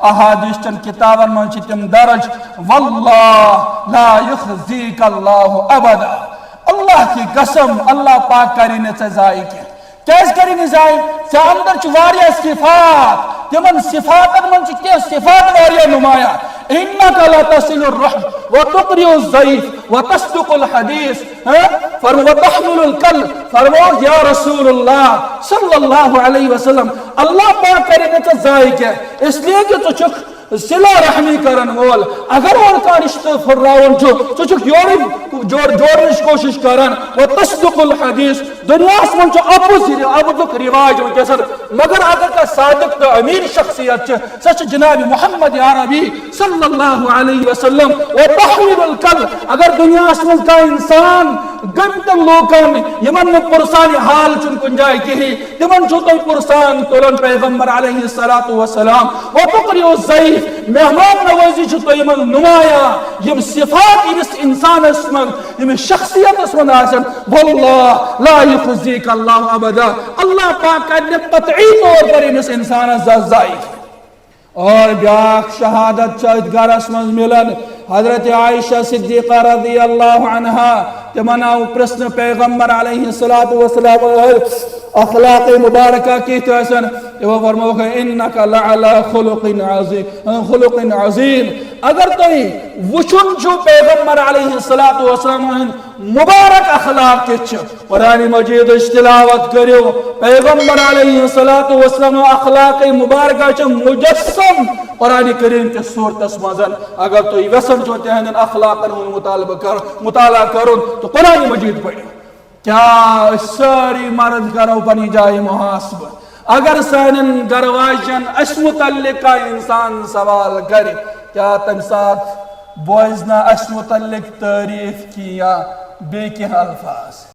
احادیث چن کتابن من چھ تم درج واللہ لا یخزیک اللہ ابدا اللہ کی قسم اللہ پاک کری نہ ژے ضائع کیس کری نہ ضائع ژے اندر چھ واریاہ صفات تمن صفاتن من چھ کی صفات واریاہ نمایاں انک لا تصل الرحم وتقری الضعیف وتصدق الحدیث وتحمل الکل فرمو یا رسول اللہ صلی اللہ علیہ وسلم اللہ پاک کری نہ ژے ضائع اس لیے کہ تو چھ صلہ رحمی کرن وول اگر اور کا رشتہ پھراون چھو چھ جوڑنش کوشش کرن و تصدق الحدیث دنیا من چھ ابدک رواج کیسر مگر اگر کا صادق تو امین شخصیت چھ سچ جناب محمد عربی صلی اللہ علیہ وسلم و تحمل الکل اگر دنیا من کا انسان گمتن لوکن یمن پرسان حال چن کن جائے کہی تمن چھو تو پرسان تولن پیغمبر علیہ الصلوۃ والسلام و تقری الضعیف مہمان نوازی چھو تو یمن نمایا یم صفات اس انسان اسمن یم شخصیت اسمن آسن واللہ لا یخزیک اللہ ابدا اللہ پاک نے قطعی طور پر اس انسان ضعیف اور بیاک شہادت چاہت گرس من ملن حضرت عائشہ صدیقہ رضی اللہ عنہا تمناو پرسن پیغمبر علیہ الصلوۃ والسلام اخلاق مبارکہ کی تو حسن وہ فرماؤ کہ انکا لعلا خلق عظیم اگر توہی وچن جو پیغمبر علیہ الصلوۃ والسلام مبارک اخلاق کے قرآن مجید تلاوت کریو پیغمبر علیہ الصلوۃ والسلام اخلاق مبارکہ مجسم قرآن کریم کے صورت مزن اگر تو وسن جو تہندن اخلاق مطالعہ کرن تو قرآن مجید پڑھیں کیا ساری مرد کرو پنی جائے محاسب اگر سانن گرواجن اس متعلق کا انسان سوال کرے کیا تم ساتھ بوزنا اس متعلق تعریف کیا بے کے الفاظ